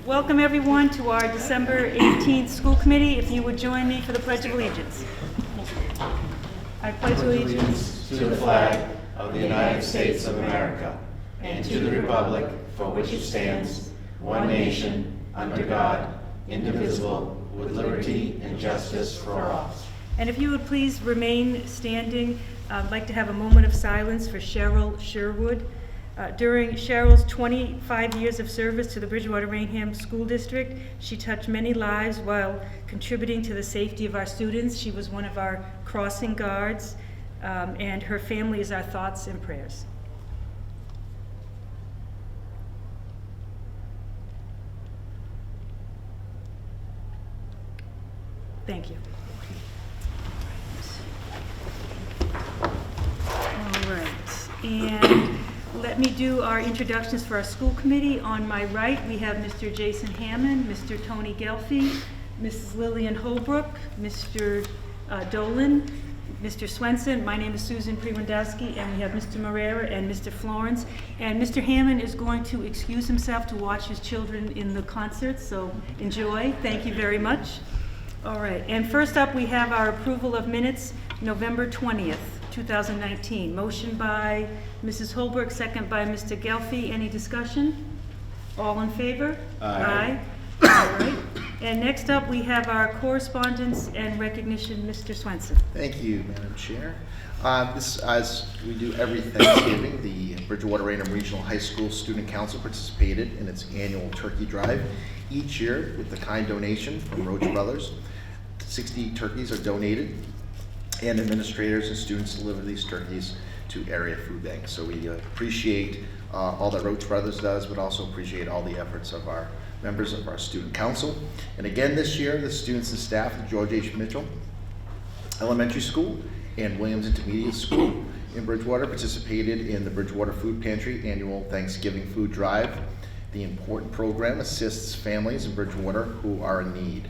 Welcome everyone to our December 18th school committee. If you would join me for the Pledge of Allegiance. I pledge allegiance to the flag of the United States of America and to the republic for which it stands, one nation, under God, indivisible, with liberty and justice for all. And if you would please remain standing, I'd like to have a moment of silence for Cheryl Sherwood. During Cheryl's 25 years of service to the Bridgewater-Raynham School District, she touched many lives while contributing to the safety of our students. She was one of our crossing guards, and her family is our thoughts and prayers. Thank you. All right, and let me do our introductions for our school committee. On my right, we have Mr. Jason Hammond, Mr. Tony Gelfi, Mrs. Lillian Holbrook, Mr. Dolan, Mr. Swenson. My name is Susan Prewandowski, and we have Mr. Moreira and Mr. Florence. And Mr. Hammond is going to excuse himself to watch his children in the concert, so enjoy. Thank you very much. All right, and first up, we have our approval of minutes, November 20th, 2019. Motion by Mrs. Holbrook, second by Mr. Gelfi. Any discussion? All in favor? Aye. All right. And next up, we have our correspondence and recognition, Mr. Swenson. Thank you, Madam Chair. As we do every Thanksgiving, the Bridgewater-Raynham Regional High School Student Council participated in its annual turkey drive each year with the kind donation from Roach Brothers. 60 turkeys are donated, and administrators and students deliver these turkeys to area food banks. So we appreciate all that Roach Brothers does, but also appreciate all the efforts of our members of our student council. And again this year, the students and staff of George H. Mitchell Elementary School and Williams Intermediate School in Bridgewater participated in the Bridgewater Food Pantry annual Thanksgiving food drive. The important program assists families in Bridgewater who are in need.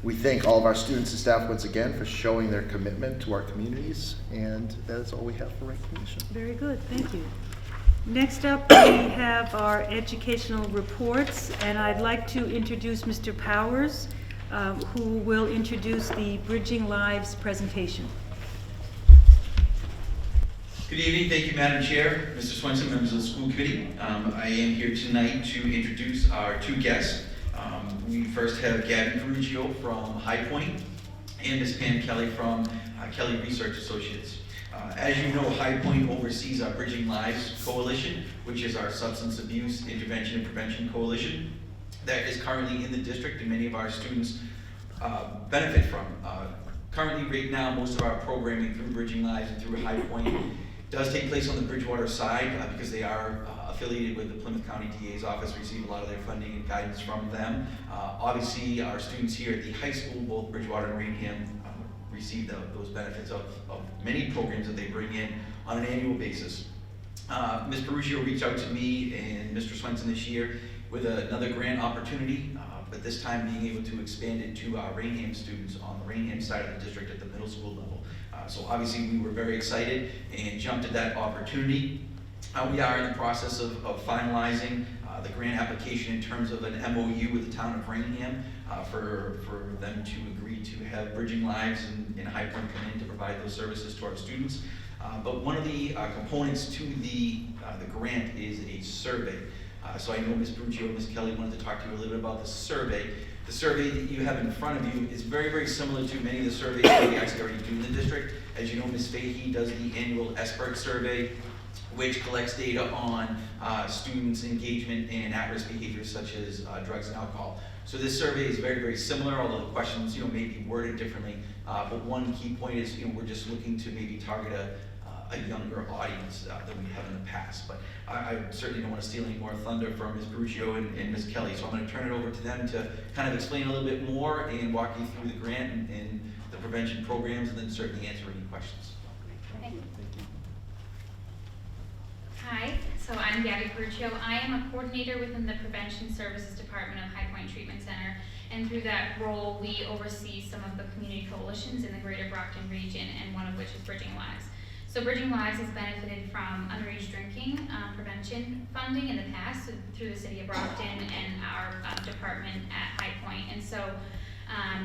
We thank all of our students and staff once again for showing their commitment to our communities, and that is all we have for recognition. Very good, thank you. Next up, we have our educational reports, and I'd like to introduce Mr. Powers, who will introduce the Bridging Lives presentation. Good evening, thank you, Madam Chair, Mr. Swenson, members of the school committee. I am here tonight to introduce our two guests. We first have Gabby Ferruggio from High Point and Ms. Pam Kelly from Kelly Research Associates. As you know, High Point oversees our Bridging Lives Coalition, which is our substance abuse intervention and prevention coalition that is currently in the district and many of our students benefit from. Currently, right now, most of our programming through Bridging Lives and through High Point does take place on the Bridgewater side because they are affiliated with the Plymouth County DA's office, receive a lot of their funding and guidance from them. Obviously, our students here at the high school, both Bridgewater and Raynham, receive those benefits of many programs that they bring in on an annual basis. Ms. Ferruggio reached out to me and Mr. Swenson this year with another grant opportunity, but this time being able to expand it to Raynham students on the Raynham side of the district at the middle school level. So obviously we were very excited and jumped at that opportunity. We are in the process of finalizing the grant application in terms of an MOU with the town of Raynham for them to agree to have Bridging Lives and High Point come in to provide those services to our students. But one of the components to the grant is a survey. So I know Ms. Ferruggio and Ms. Kelly wanted to talk to you a little bit about the survey. The survey that you have in front of you is very, very similar to many of the surveys that we actually already do in the district. As you know, Ms. Fahey does the annual SBIRT survey, which collects data on students' engagement in at-risk behaviors such as drugs and alcohol. So this survey is very, very similar, although the questions may be worded differently. But one key point is we're just looking to maybe target a younger audience than we have in the past. But I certainly don't want to steal any more thunder from Ms. Ferruggio and Ms. Kelly, so I'm going to turn it over to them to kind of explain a little bit more and walk you through the grant and the prevention programs, and then certainly answer any questions. Thank you. Hi, so I'm Gabby Ferruggio. I am a coordinator within the Prevention Services Department of High Point Treatment Center, and through that role we oversee some of the community coalitions in the greater Brockton region, and one of which is Bridging Lives. So Bridging Lives has benefited from underage drinking prevention funding in the past through the city of Brockton and our department at High Point. And so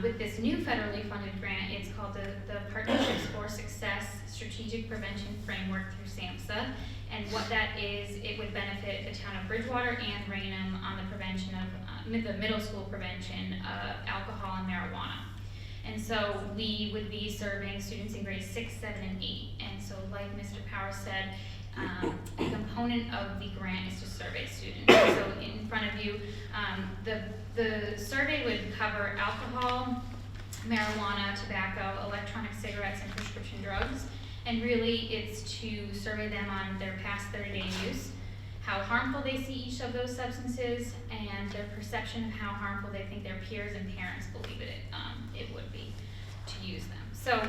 with this new federally funded grant, it's called the Partnerships for Success Strategic Prevention Framework through SAMHSA. And what that is, it would benefit the town of Bridgewater and Raynham on the prevention of, the middle school prevention of alcohol and marijuana. And so we would be serving students in grades 6, 7, and 8. And so like Mr. Power said, a component of the grant is to survey students. So in front of you, the survey would cover alcohol, marijuana, tobacco, electronic cigarettes, and prescription drugs. And really, it's to survey them on their past 30-day use, how harmful they see each of those substances, and their perception of how harmful they think their peers and parents believe it would be to use them. So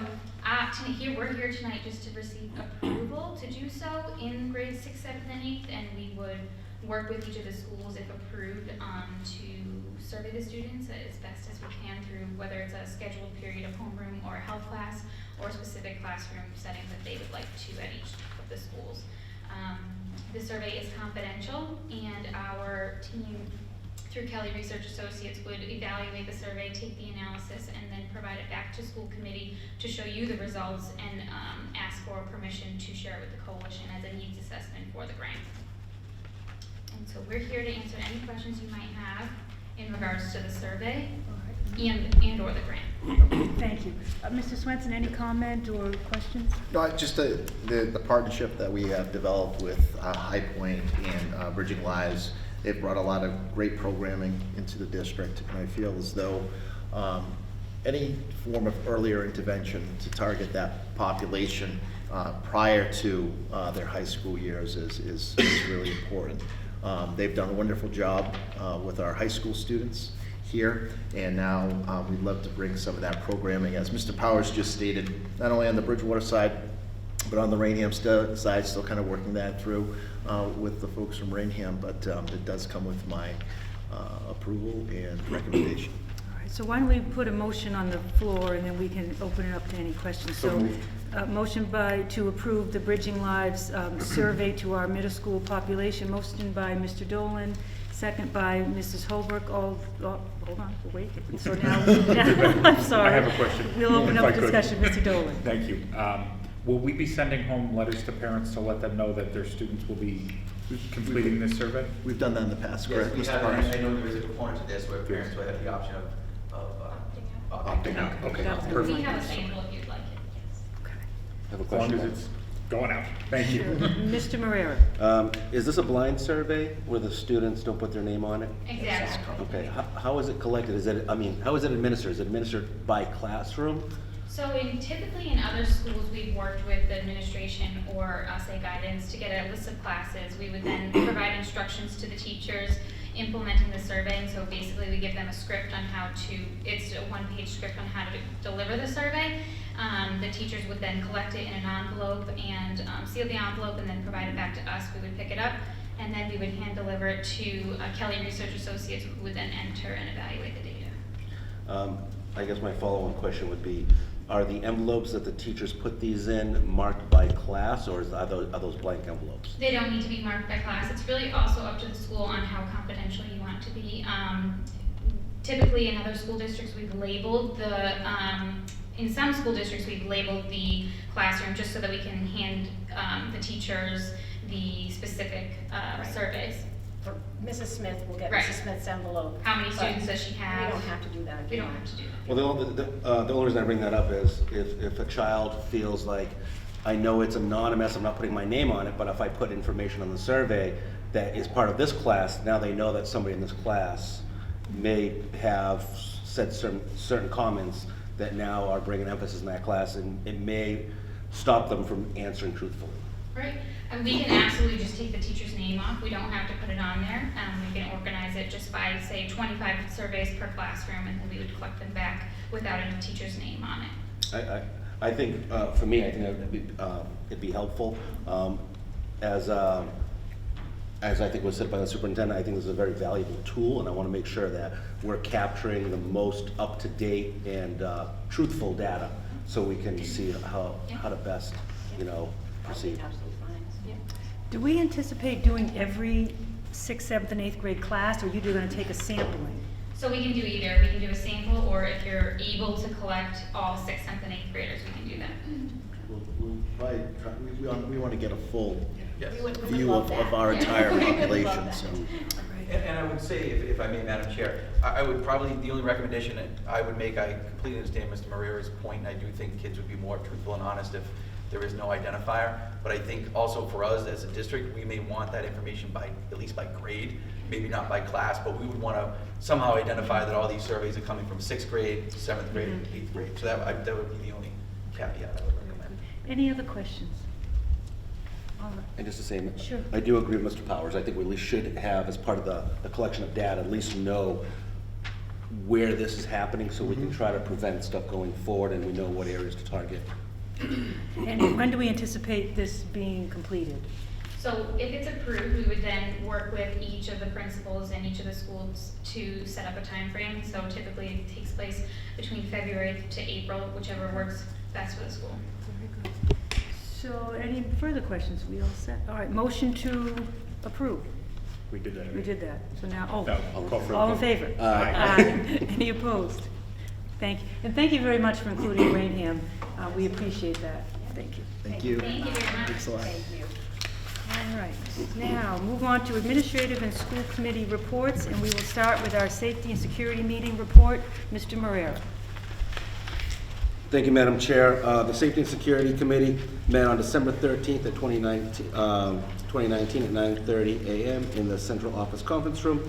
we're here tonight just to receive approval to do so in grades 6, 7, and 8, and we would work with each of the schools, if approved, to survey the students as best as we can through whether it's a scheduled period of homeroom or a health class or specific classroom settings that they would like to at each of the schools. The survey is confidential, and our team through Kelly Research Associates would evaluate the survey, take the analysis, and then provide it back to school committee to show you the results and ask for permission to share it with the coalition as a needs assessment for the grant. And so we're here to answer any questions you might have in regards to the survey and or the grant. Thank you. Mr. Swenson, any comment or questions? No, just the partnership that we have developed with High Point and Bridging Lives. They've brought a lot of great programming into the district, and I feel as though any form of earlier intervention to target that population prior to their high school years is really important. They've done a wonderful job with our high school students here, and now we'd love to bring some of that programming, as Mr. Powers just stated, not only on the Bridgewater side, but on the Raynham side, still kind of working that through with the folks from Raynham, but it does come with my approval and recommendation. All right, so why don't we put a motion on the floor, and then we can open it up to any questions. So moved. Motion to approve the Bridging Lives survey to our middle school population. Motion by Mr. Dolan, second by Mrs. Holbrook. Hold on, we'll wait. So now, I'm sorry. I have a question. We'll open if up I could. discussion, Mr. Dolan. Thank you. Will we be sending home letters to parents to let them know that their students will be completing this survey? We've done that in the past, Yes, correct, we Mr. have, Powers? I know there is a component to this where parents would have the option of Opting out. Okay, That's perfect. We have a sample if you'd like it, yes. Have a As long question. as it's going out. Thank you. Mr. Marrera. Is this a blind survey where the students don't put their name on it? Exactly. Okay, how is it collected? How is it administered? Is it administered by classroom? So typically in other schools, we've worked with the administration or say guidance to get a list of classes. We would then provide instructions to the teachers implementing the survey. And so basically we give them a script on it's a one-page script on how to deliver the survey. The teachers would then collect it in an envelope and seal the envelope and then provide it back to us. We would pick it up and then we would hand deliver it to Kelly Research Associates, who would then enter and evaluate the data. I guess my follow-on question would be, are the envelopes that the teachers put these in marked by class, or are those blank envelopes? They don't need to be marked by class. It's really also up to the school on how confidential you want it to be. Typically in other school districts, we've labeled in some school districts, we've labeled the classroom just so that we can hand the teachers the specific surveys. For Mrs. Smith, we'll get Right. Mrs. Smith's envelope. How many but students does she have? We don't have to do that. We don't have to do that. Well, the only reason I bring that up is if a child feels like, I know it's anonymous, I'm not putting my name on it, but if I put information on the survey that is part of this class, now they know that somebody in this class may have said certain comments that now are bringing emphasis in that class, and it may stop them from answering truthfully. Right, and we can absolutely just take the teacher's name off. We don't have to put it on there. We can organize it just by, say, 25 surveys per classroom, and then we would collect them back without a teacher's name on it. I think, for me, I think it'd be helpful. As I think was said by the superintendent, I think this is a very valuable tool, and I want to make sure that we're capturing the most up-to-date and truthful data, so we can see how to best, proceed. Absolutely fine. Yep. Do we anticipate doing every 6th, 7th, and 8th grade class, or are you going to take a sampling? So we can do either. We can do a sample, or if you're able to collect all 6th, 7th, and 8th graders, we can do that. We'll probably try, we want to get a full Yes. We would view love of that. our entire We would love population, that. so. And I would say, if I may, Madam Chair, I would probably, the only recommendation that I would make, I completely understand Mr. Marrera's point, and I do think kids would be more truthful and honest if there is no identifier. But I think also for us as a district, we may want that information by, at least by grade, maybe not by class, but we would want to somehow identify that all these surveys are coming from 6th grade, 7th grade, and 8th grade. So that would be the only caveat I would recommend. Any other questions? All right. And just to say, Sure. I do agree with Mr. Powers. I think we at least should have, as part of the collection of data, at least know where this is happening so we can try to prevent stuff going forward and we know what areas to target. And when do we anticipate this being completed? So if it's approved, we would then work with each of the principals and each of the schools to set up a time frame. So typically it takes place between February to April, whichever works best for the school. Very good. So any further questions? We all set? All right, motion to approve. We did that. We did that. So now, No, I'll call for a all in vote. favor? Aye. Any opposed? Thank you. And thank you very much for including Raynham. We appreciate that. Thank you. Thank you. Thank you very much. Thanks a lot. Thank you. All right, now move on to administrative and school committee reports, and we will start with our safety and security meeting report. Mr. Marrera. Thank you, Madam Chair. The Safety and Security Committee met on December 13th at 2019 at 9:30 a.m. in the Central Office Conference Room.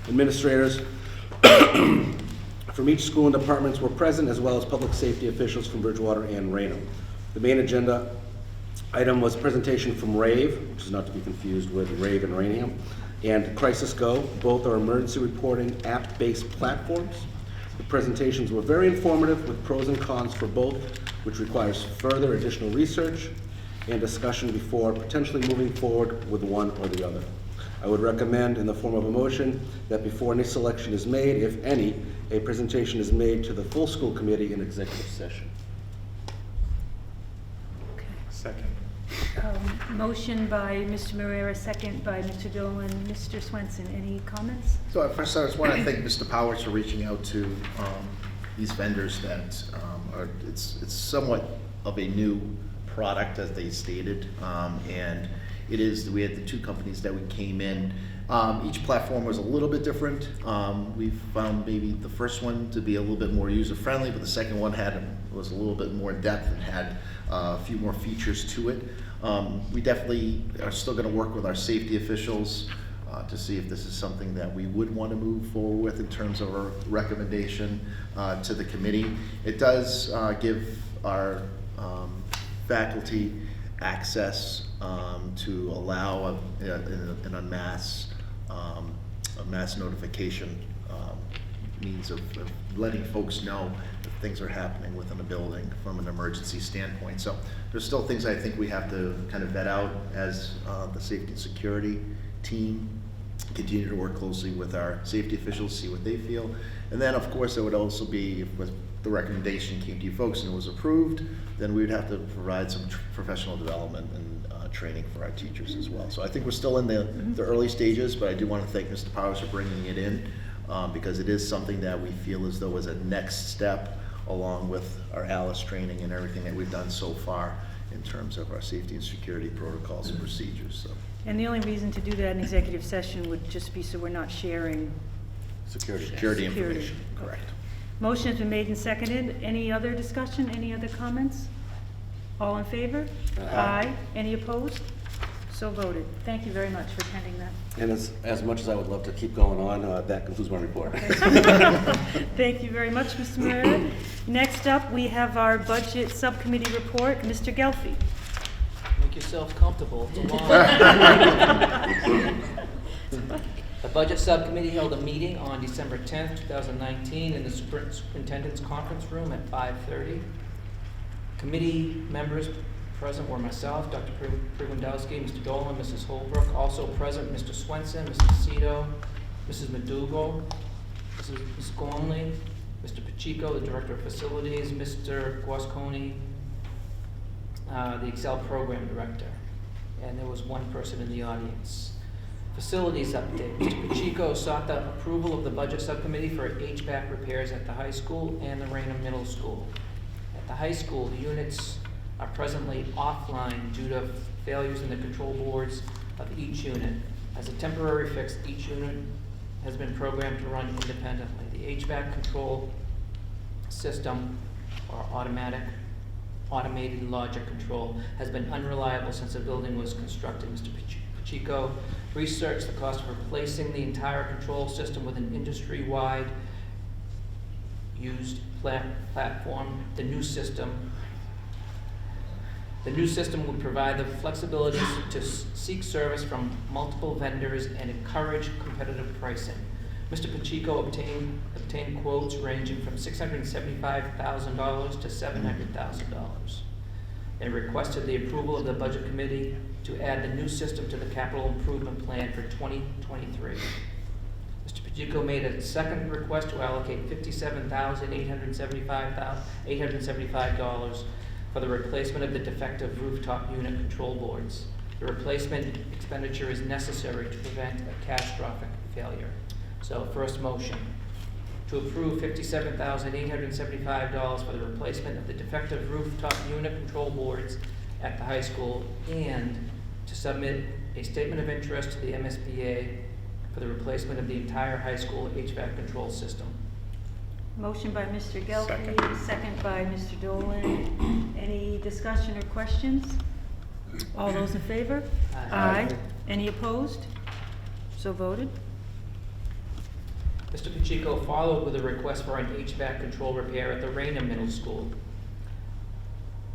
Administrators from each school and departments were present, as well as public safety officials from Bridgewater and Raynham. The main agenda item was presentation from RAVE, which is not to be confused with RAVE and Raynham, and Crisis Go. Both are emergency reporting app-based platforms. The presentations were very informative with pros and cons for both, which requires further additional research and discussion before potentially moving forward with one or the other. I would recommend in the form of a motion that before any selection is made, if any, a presentation is made to the full school committee in executive session. Second. Motion by Mr. Marrera, second by Mr. Dolan. Mr. Swenson, any comments? So first, I just want to thank Mr. Powers for reaching out to these vendors that it's somewhat of a new product, as they stated, and it is. We had the two companies that we came in. Each platform was a little bit different. We found maybe the first one to be a little bit more user-friendly, but the second one was a little bit more in depth and had a few more features to it. We definitely are still going to work with our safety officials to see if this is something that we would want to move forward with in terms of our recommendation to the committee. It does give our faculty access to allow a mass notification means of letting folks know if things are happening within a building from an emergency standpoint. So there's still things I think we have to kind of vet out as the safety and security team continue to work closely with our safety officials, see what they feel. And then of course it would also be, if the recommendation came to you folks and it was approved, then we would have to provide some professional development and training for our teachers as well. So I think we're still in the early stages, but I do want to thank Mr. Powers for bringing it in because it is something that we feel as though is a next step along with our ALICE training and everything that we've done so far in terms of our safety and security protocols and procedures. So. And the only reason to do that in executive session would just be so we're not sharing Security information, correct. Motion has been made and seconded. Any other discussion? Any other comments? All in favor? Aye. Any opposed? So voted. Thank you very much for attending that. And as much as I would love to keep going on, that concludes my report. Thank you very much, Mr. Marrera. Next up, we have our budget subcommittee report. Mr. Gelfi. Make yourself comfortable. It's a long. The Budget Subcommittee held a meeting on December 10th, 2019 in the Superintendent's Conference Room at 5:30. Committee members present were myself, Dr. Prigwandowski, Mr. Dolan, Mrs. Holbrook. Also present, Mr. Swenson, Mrs. Cito, Mrs. McDougall, Ms. Gormley, Mr. Pacheco, the Director of Facilities, Mr. Guasconi, the Excel Program Director. And there was one person in the audience. Facilities update. Mr. Pacheco sought the approval of the Budget Subcommittee for HVAC repairs at the high school and the Raynham Middle School. At the high school, the units are presently offline due to failures in the control boards of each unit. As a temporary fix, each unit has been programmed to run independently. The HVAC control system, or automated logic control, has been unreliable since the building was constructed. Mr. Pacheco researched the cost of replacing the entire control system with an industry-wide used platform. The new system would provide the flexibility to seek service from multiple vendors and encourage competitive pricing. Mr. Pacheco obtained quotes ranging from $675,000 to $700,000 and requested the approval of the Budget Committee to add the new system to the capital improvement plan for 2023. Mr. Pacheco made a second request to allocate $57,875 for the replacement of the defective rooftop unit control boards. The replacement expenditure is necessary to prevent a catastrophic failure. So, first motion, to approve $57,875 for the replacement of the defective rooftop unit control boards at the high school and to submit a statement of interest to the MSBA for the replacement of the entire high school HVAC control system. Motion by Mr. Gelfi, Second. second by Mr. Dolan. Any discussion or questions? All those in favor? Aye. Any opposed? So voted. Mr. Pacheco followed with a request for an HVAC control repair at the Raynham Middle School.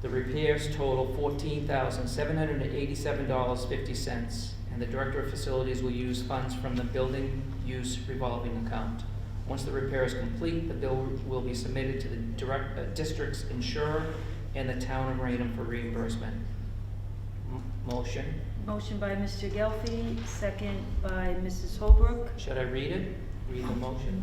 The repairs total $14,787.50, and the Director of Facilities will use funds from the Building Use Revolving Account. Once the repair is complete, the bill will be submitted to the district's insurer and the town of Raynham for reimbursement. Motion. Motion by Mr. Gelfi, second by Mrs. Holbrook. Should I read it? Read the motion?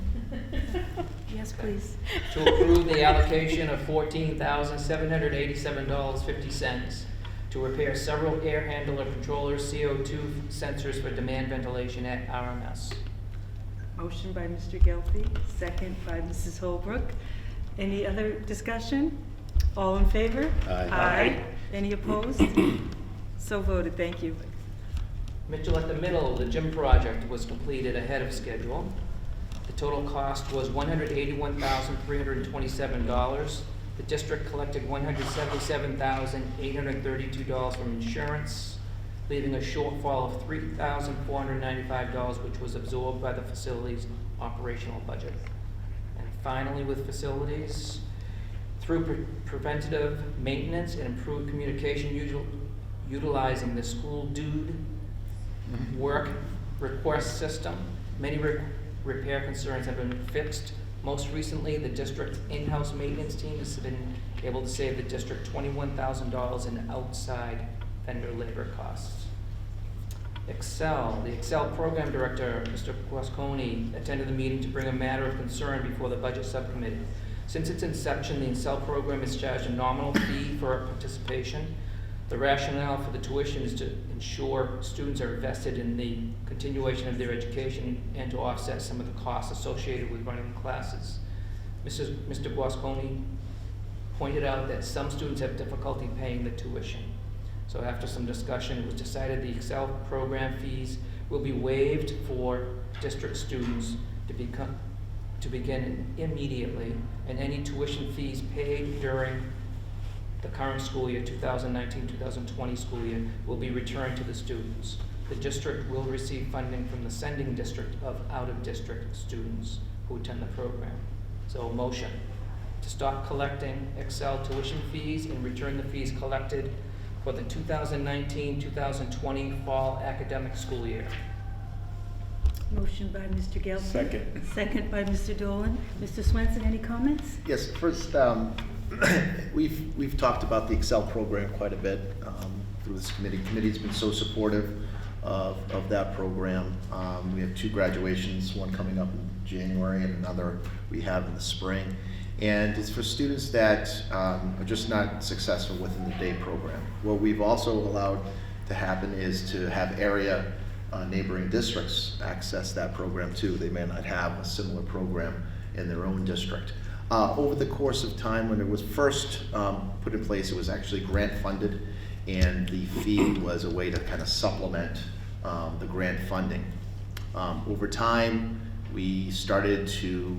Yes, please. To approve the allocation of $14,787.50 to repair several air handler controllers, CO2 sensors for demand ventilation at RMS. Motion by Mr. Gelfi, second by Mrs. Holbrook. Any other discussion? All in favor? Aye. Any opposed? So voted, thank you. Mitchell at the Middle, the gym project was completed ahead of schedule. The total cost was $181,327. The district collected $177,832 from insurance, leaving a shortfall of $3,495, which was absorbed by the facilities operational budget. And finally, with facilities, through preventative maintenance and improved communication, utilizing the school dude work request system, many repair concerns have been fixed. Most recently, the district in-house maintenance team has been able to save the district $21,000 in outside vendor labor costs. Excel, the Excel program director, Mr. Guasconi, attended the meeting to bring a matter of concern before the budget subcommittee. Since its inception, the Excel program has charged a nominal fee for participation. The rationale for the tuition is to ensure students are invested in the continuation of their education and to offset some of the costs associated with running classes. Mr. Guasconi pointed out that some students have difficulty paying the tuition. So after some discussion, it was decided the Excel program fees will be waived for district students to begin immediately, and any tuition fees paid during the current school year, 2019-2020 school year, will be returned to the students. The district will receive funding from the sending district of out-of-district students who attend the program. So motion to stop collecting Excel tuition fees and return the fees collected for the 2019-2020 fall academic school year. Motion by Mr. Gelfi. Second. Second by Mr. Dolan. Mr. Swenson, any comments? Yes, first, we've talked about the Excel program quite a bit through this committee. The committee's been so supportive of that program. We have 2 graduations, one coming up in January and another we have in the spring. And it's for students that are just not successful within the day program. What we've also allowed to happen is to have area neighboring districts access that program too. They may not have a similar program in their own district. Over the course of time, when it was first put in place, it was actually grant funded, and the fee was a way to kind of supplement the grant funding. Over time, we started to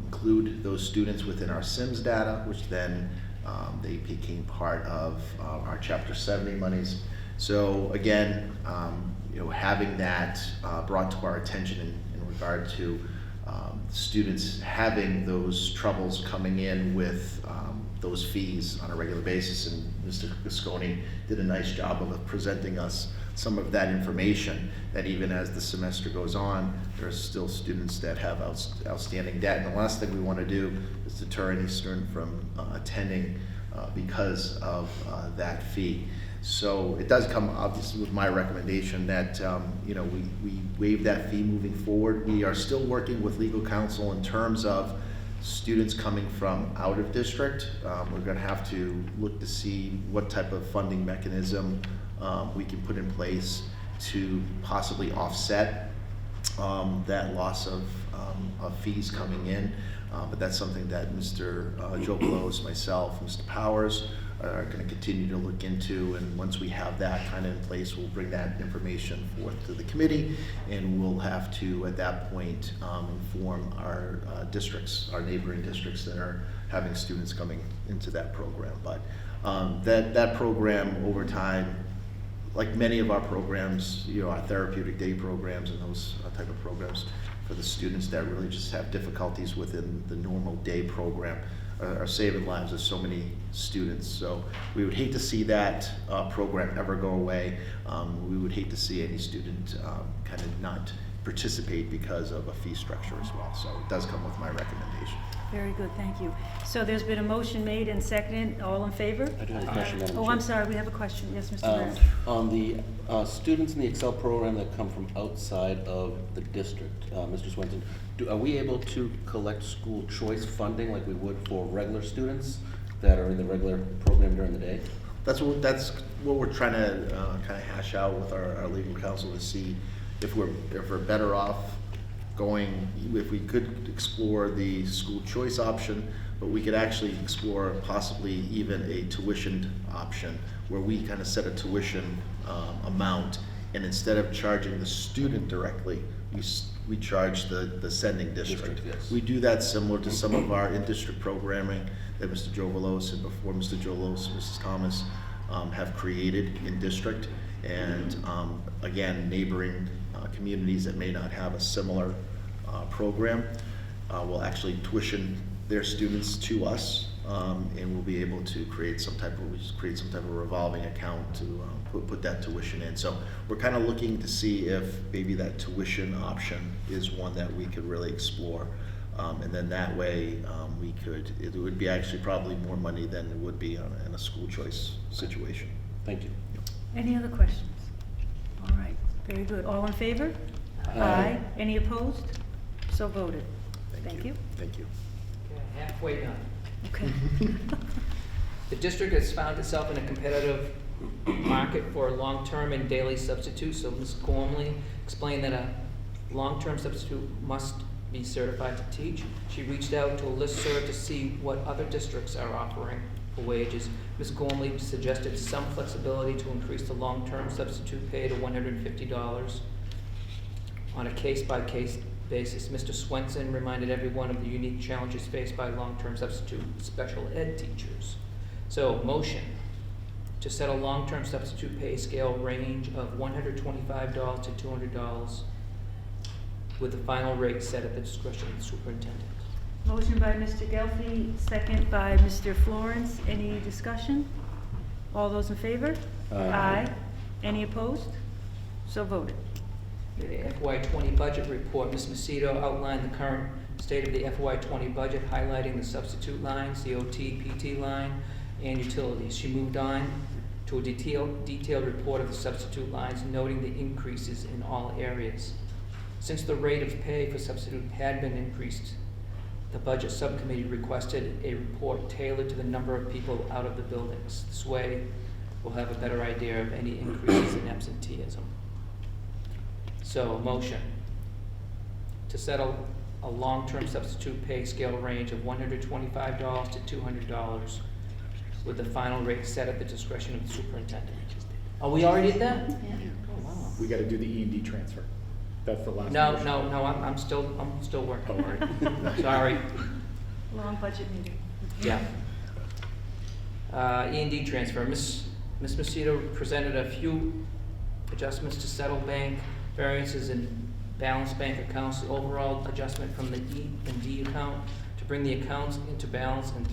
include those students within our SIMS data, which then they became part of our Chapter 70 monies. So again, having that brought to our attention in regard to students having those troubles coming in with those fees on a regular basis, and Mr. Gasconi did a nice job of presenting us some of that information, that even as the semester goes on, there are still students that have outstanding debt. And the last thing we want to do is deter any student from attending because of that fee. So it does come obviously with my recommendation that we waive that fee moving forward. We are still working with legal counsel in terms of students coming from out of district. We're going to have to look to see what type of funding mechanism we can put in place to possibly offset that loss of fees coming in. But that's something that Mr. Joe Blows, myself, Mr. Powers are going to continue to look into, and once we have that kind of in place, we'll bring that information forth to the committee, and we'll have to, at that point, inform our districts, our neighboring districts that are having students coming into that program. But that program over time, like many of our programs, our therapeutic day programs and those type of programs for the students that really just have difficulties within the normal day program, are saving lives of so many students. So we would hate to see that program ever go away. We would hate to see any student kind of not participate because of a fee structure as well. So it does come with my recommendation. Very good, thank you. So there's been a motion made and seconded. All in favor? I do have a question, Madam Oh, Chair. I'm sorry, we have a question. Yes, Mr. Mayor. On the students in the Excel program that come from outside of the district, Mr. Swenson, are we able to collect school choice funding like we would for regular students that are in the regular program during the day? That's what we're trying to kind of hash out with our legal counsel, to see if we're better off going, if we could explore the school choice option, but we could actually explore possibly even a tuition option where we kind of set a tuition amount, and instead of charging the student directly, we charge the sending district. Yes. We do that similar to some of our in-district programming that Mr. Joe Velos and before Mr. Joe Velos, Mrs. Thomas have created in district, and again, neighboring communities that may not have a similar program will actually tuition their students to us, and we'll be able to create some type of revolving account to put that tuition in. So we're kind of looking to see if maybe that tuition option is one that we could really explore, and then that way it would be actually probably more money than it would be in a school choice situation. Thank you. Any other questions? All right, very good. All in favor? Aye. Any opposed? So voted. Thank you. Thank you. Okay, halfway done. Okay. The district has found itself in a competitive market for long-term and daily substitutes, so Ms. Gormley explained that a long-term substitute must be certified to teach. She reached out to a listserv to see what other districts are offering for wages. Ms. Gormley suggested some flexibility to increase the long-term substitute pay to $150 on a case-by-case basis. Mr. Swenson reminded everyone of the unique challenges faced by long-term substitute special ed teachers. So, motion to set a long-term substitute pay scale range of $125 to $200 with the final rate set at the discretion of the superintendent. Motion by Mr. Gelfi, second by Mr. Florence. Any discussion? All those in favor? Aye. Any opposed? So voted. The FY20 budget report, Ms. Macedo outlined the current state of the FY20 budget, highlighting the substitute lines, the OT, PT line, and utilities. She moved on to a detailed report of the substitute lines, noting the increases in all areas. Since the rate of pay for substitute had been increased, the budget subcommittee requested a report tailored to the number of people out of the buildings. This way, we'll have a better idea of any increases in absenteeism. So, motion to settle a long-term substitute pay scale range of $125 to $200 with the final rate set at the discretion of the superintendent. Oh, we already did that? Yeah. Oh, wow. We gotta do the E&D transfer. That's the last. No, motion. no, I'm still Oh, working. all right. Sorry. Long budget meeting. Yeah. E&D transfer. Ms. Macedo presented a few adjustments to settle bank variances in balance bank accounts. The overall adjustment from the E and D account to bring the accounts into balance in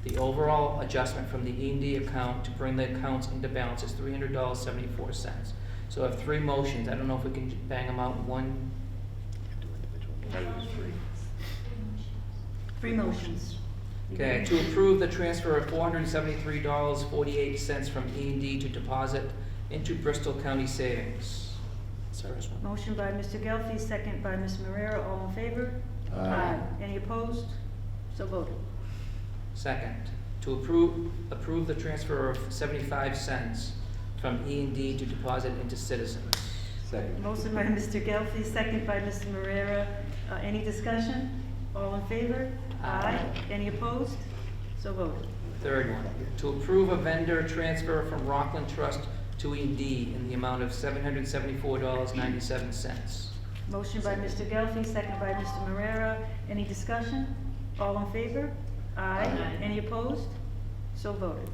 the overall adjustment from the E&D account to bring the accounts into balance is $300.74. So I have three motions. I don't know if we can bang them out in one. Three motions. Okay, to approve the transfer of $473.48 from E&D to deposit into Bristol County Savings. That's the first one. Motion by Mr. Gelfi, second by Ms. Marrera. All in favor? Aye. Any opposed? So voted. Second, to approve the transfer of 75 cents from E&D to deposit into Citizens. Second. Motion by Mr. Gelfi, second by Ms. Marrera. Any discussion? All in favor? Aye. Any opposed? So voted. Third one, to approve a vendor transfer from Rockland Trust to E&D in the amount of $774.97. Motion by Mr. Gelfi, second by Mr. Marrera. Any discussion? All in favor? Aye. Any opposed? So voted.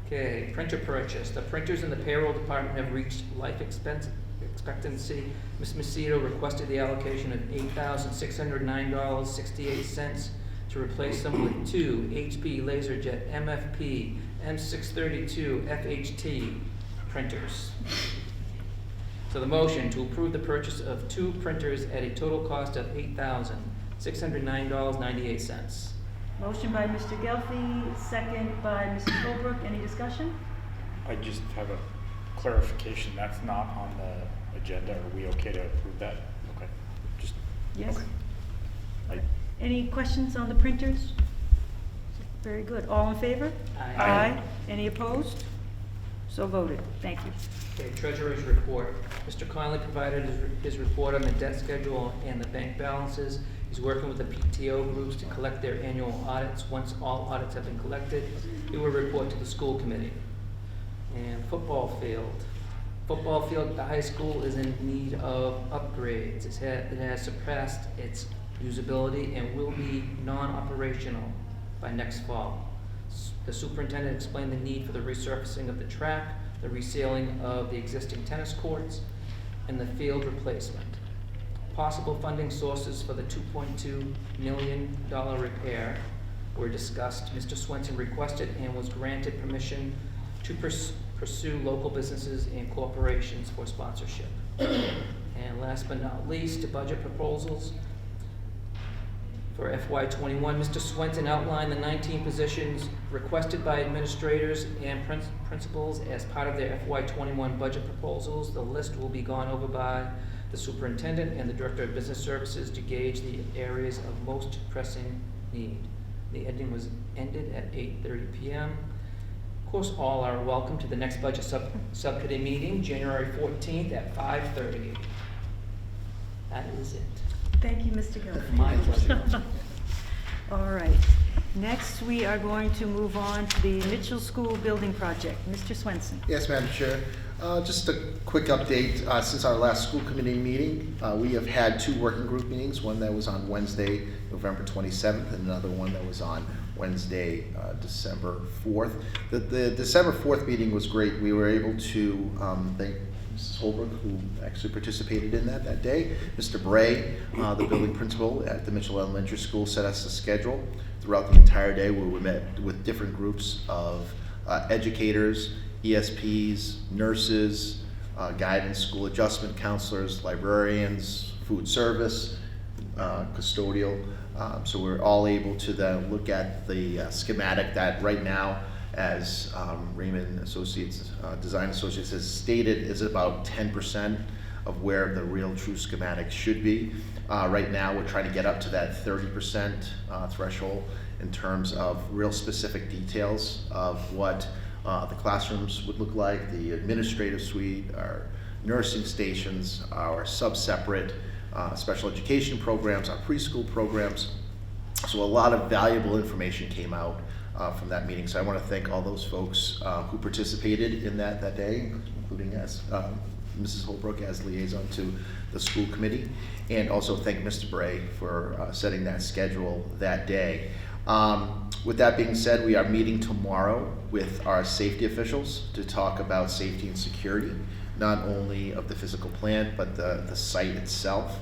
Okay, printer purchase. The printers in the payroll department have reached life expectancy. Ms. Macedo requested the allocation of $8,609.68 to replace them with two HP LaserJet MFP M632 FHT printers. So the motion to approve the purchase of two printers at a total cost of $8,609.98. Motion by Mr. Gelfi, second by Mrs. Holbrook. Any discussion? I just have a clarification. That's not on the agenda. Are we okay to approve that? Okay. Just, Yes? I, Any questions on the printers? Very good. All in favor? Aye. Any opposed? So voted. Thank you. Okay, treasurer's report. Mr. Conley provided his report on the debt schedule and the bank balances. He's working with the PTO groups to collect their annual audits. Once all audits have been collected, he will report to the school committee. And football field. Football field at the high school is in need of upgrades. It has surpassed its usability and will be non-operational by next fall. The superintendent explained the need for the resurfacing of the track, the resealing of the existing tennis courts, and the field replacement. Possible funding sources for the $2.2 million repair were discussed. Mr. Swenson requested and was granted permission to pursue local businesses and corporations for sponsorship. And last but not least, the budget proposals. For FY21, Mr. Swenson outlined the 19 positions requested by administrators and principals as part of their FY21 budget proposals. The list will be gone over by the superintendent and the director of business services to gauge the areas of most pressing need. The ending was ended at 8:30 p.m. Of course, all are welcome to the next budget subcommittee meeting, January 14th at 5:30. That is it. Thank you, Mr. Gelfi. My pleasure. All right. Next, we are going to move on to the Mitchell School Building Project. Mr. Swenson. Yes, Madam Chair. Just a quick update. Since our last school committee meeting, we have had two working group meetings, one that was on Wednesday, November 27th, and another one that was on Wednesday, December 4th. The December 4th meeting was great. We were able to thank Mrs. Holbrook, who actually participated in that day. Mr. Bray, the building principal at the Mitchell Elementary School, set us a schedule throughout the entire day where we met with different groups of educators, ESPs, nurses, guidance, school adjustment counselors, librarians, food service, custodial. So we're all able to then look at the schematic that right now, as Raymond Associates, Design Associates has stated, is about 10% of where the real true schematic should be. Right now, we're trying to get up to that 30% threshold in terms of real specific details of what the classrooms would look like, the administrative suite, our nursing stations, our sub-separate special education programs, our preschool programs. So a lot of valuable information came out from that meeting. So I want to thank all those folks who participated in that day, including as Mrs. Holbrook as liaison to the school committee, and also thank Mr. Bray for setting that schedule that day. With that being said, we are meeting tomorrow with our safety officials to talk about safety and security, not only of the physical plant, but the site itself.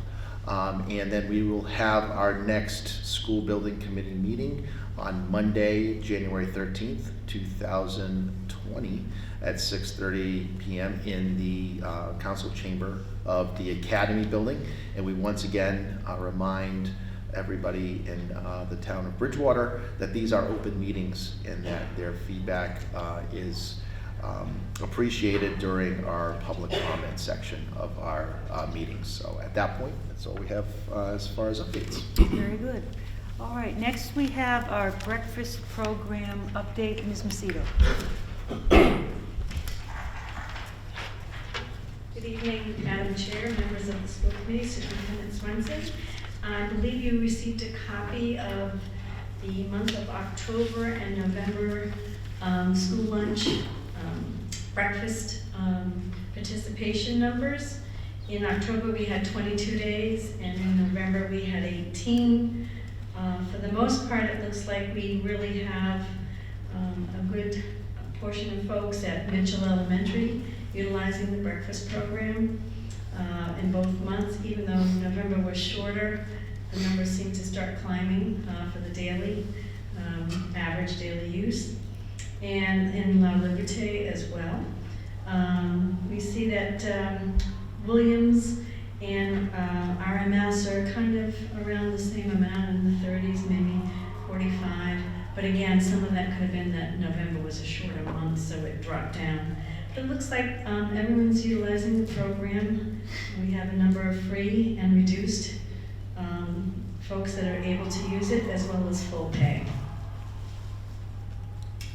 And then we will have our next school building committee meeting on Monday, January 13th, 2020 at 6:30 p.m. in the council chamber of the Academy building. And we once again remind everybody in the town of Bridgewater that these are open meetings and that their feedback is appreciated during our public comment section of our meetings. So at that point, that's all we have as far as updates. Very good. All right, next we have our breakfast program update. Ms. Macedo. Good evening, Madam Chair, members of the school committee, Superintendent Swenson. I believe you received a copy of the month of October and November school lunch breakfast participation numbers. In October we had 22 days and in November we had 18. For the most part, it looks like we really have a good portion of folks at Mitchell Elementary utilizing the breakfast program in both months. Even though November was shorter, the numbers seem to start climbing for the daily, average daily use. And in La Liberté as well. We see that Williams and RMS are kind of around the same amount, in the 30s, maybe 45. But again, some of that could have been that November was a shorter month, so it dropped down. But it looks like everyone's utilizing the program. We have a number of free and reduced folks that are able to use it, as well as full pay.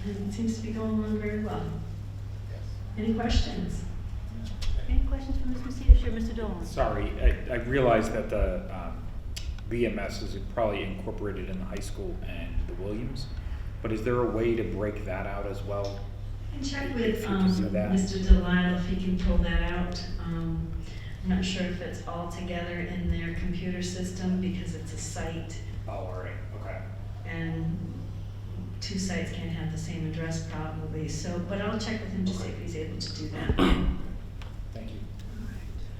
And it seems to be going along very well. Any questions? Any questions for Ms. Macedo? Sure, Mr. Dolan. Sorry, I realize that the BMS is probably incorporated in the high school and the Williams, but is there a way to break that out as well? And check If with you can do that. Mr. Delisle if he can pull that out. I'm not sure if it's all together in their computer system because it's a site Oh, all right, okay. and two sites can't have the same address probably. So, but I'll check with him to see if he's able to do that. Thank you.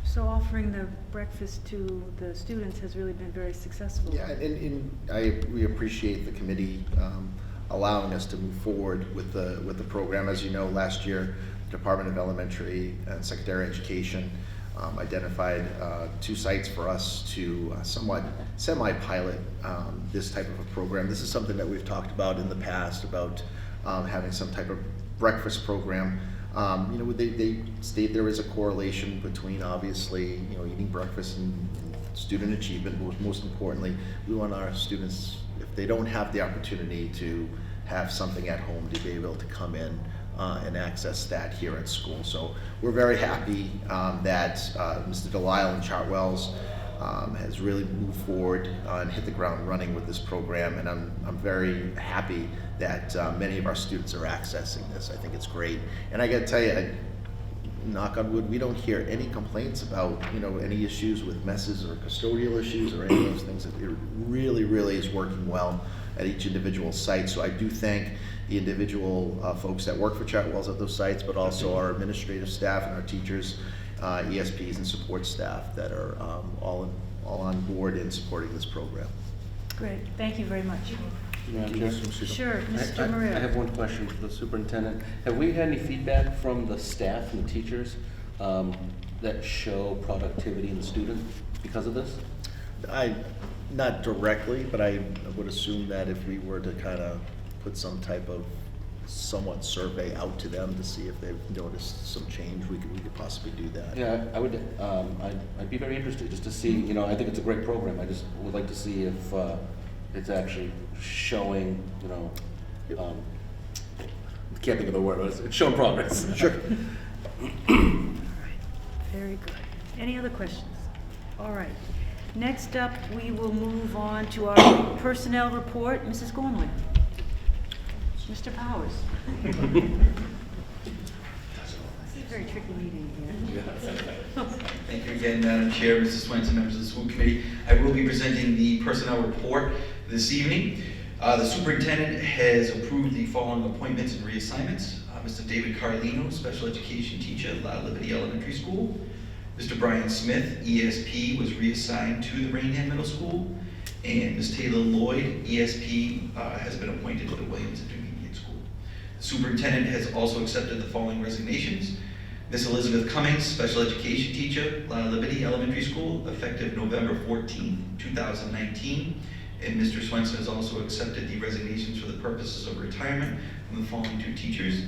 So offering the breakfast to the students has really been very successful. Yeah, and we appreciate the committee allowing us to move forward with the program. As you know, last year, the Department of Elementary and Secondary Education identified 2 sites for us to somewhat semi-pilot this type of a program. This is something that we've talked about in the past about having some type of breakfast program. You know, they state there is a correlation between obviously, you know, eating breakfast and student achievement, but most importantly, we want our students, if they don't have the opportunity to have something at home, to be able to come in and access that here at school. So we're very happy that Mr. Delisle and Chartwells has really moved forward and hit the ground running with this program, and I'm very happy that many of our students are accessing this. I think it's great, and I got to tell you, knock on wood, we don't hear any complaints about, you know, any issues with messes or custodial issues or any of those things. It really, really is working well at each individual site. So I do thank the individual folks that work for Chartwells at those sites, but also our administrative staff and our teachers, ESPs and support staff that are all on board in supporting this program. Great, thank you very much. Madam Chair? Sure, Mr. Moreira. I have one question for the superintendent. Have we had any feedback from the staff and the teachers that show productivity in the student because of this? Not directly, but I would assume that if we were to kind of put some type of somewhat survey out to them to see if they've noticed some change, we could possibly do that. Yeah, I would. I'd be very interested just to see. You know, I think it's a great program. I just would like to see if it's actually showing. You know, Can't think of the word, but it's showing progress. Sure. Very good. Any other questions? All right. Next up, we will move on to our personnel report. Mrs. Gormley. Mr. Powers. This is a very tricky meeting here. Thank you again, Madam Chair, Mrs. Swenson, members of the school committee. I will be presenting the personnel report this evening. The superintendent has approved the following appointments and reassignments. Mr. David Carlino, special education teacher at La Liberty Elementary School. Mr. Brian Smith, ESP, was reassigned to the Raynham Middle School. And Ms. Taylor Lloyd, ESP, has been appointed to the Williams Intermediate School. The superintendent has also accepted the following resignations. Ms. Elizabeth Cummings, special education teacher, La Liberty Elementary School, effective November 14, 2019. And Mr. Swenson has also accepted the resignations for the purposes of retirement from the following two teachers.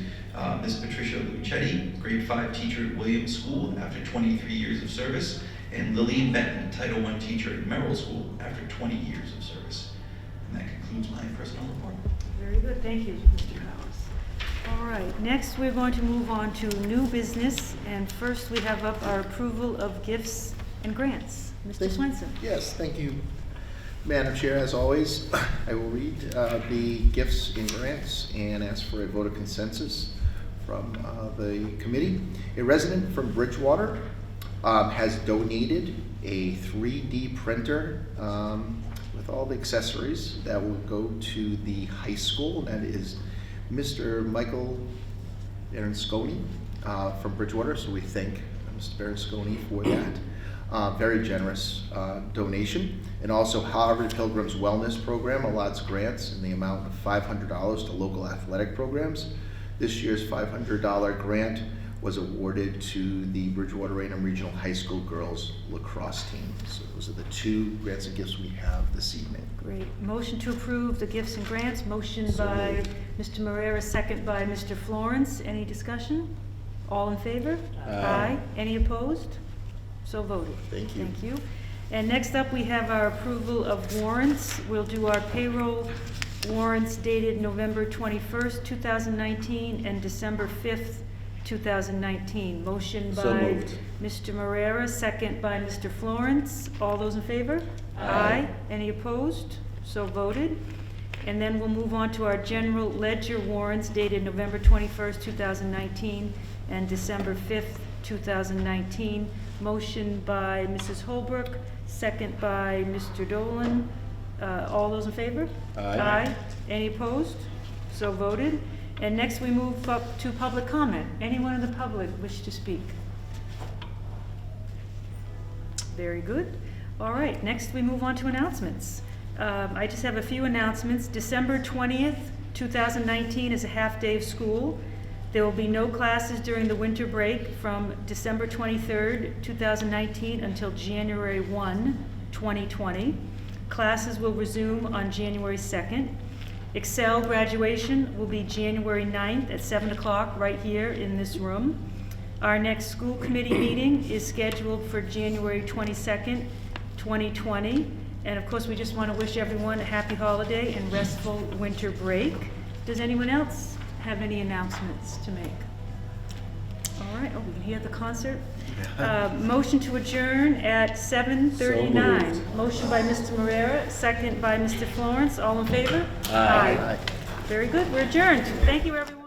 Ms. Patricia Lucetti, grade 5 teacher at Williams School after 23 years of service, and Lillian Benton, Title I teacher at Merrill School after 20 years of service. And that concludes my personnel report. Very good. Thank you, Mr. Powers. All right. Next, we're going to move on to new business. And first, we have up our approval of gifts and grants. Mr. Swenson. Yes, thank you, Madam Chair. As always, I will read the gifts and grants and ask for a vote of consensus from the committee. A resident from Bridgewater has donated a 3D printer with all the accessories that will go to the high school. That is Mr. Michael Berlusconi from Bridgewater, so we thank Mr. Berlusconi for that. Very generous donation. And also Harvard Pilgrim's Wellness Program allots grants in the amount of $500 to local athletic programs. This year's $500 grant was awarded to the Bridgewater-Raynham Regional High School girls lacrosse team. So those are the two grants and gifts we have this evening. Great. Motion to approve the gifts and grants. Motion So by moved. Mr. Moreira, second by Mr. Florence. Any discussion? All in favor? Aye. Any opposed? So voted. Thank you. Thank you. And next up, we have our approval of warrants. We'll do our payroll warrants dated November 21st, 2019 and December 5th, 2019. Motion So by moved. Mr. Moreira, second by Mr. Florence. All those in favor? Aye. Any opposed? So voted. And then we'll move on to our general ledger warrants dated November 21st, 2019 and December 5th, 2019. Motion by Mrs. Holbrook, second by Mr. Dolan. All those in favor? Aye. Any opposed? So voted. And next we move up to public comment. Anyone in the public wish to speak? Very good. All right, next we move on to announcements. I just have a few announcements. December 20th, 2019 is a half day of school. There will be no classes during the winter break from December 23rd, 2019 until January 1, 2020. Classes will resume on January 2nd. Excel graduation will be January 9th at 7 o'clock right here in this room. Our next school committee meeting is scheduled for January 22nd, 2020. And of course, we just want to wish everyone a happy holiday and restful winter break. Does anyone else have any announcements to make? All right, we can hear the concert. Motion to adjourn at 7:39. So moved. Motion by Mr. Moreira, second by Mr. Florence. All in favor? Aye. Very good, we're adjourned. Thank you, everyone.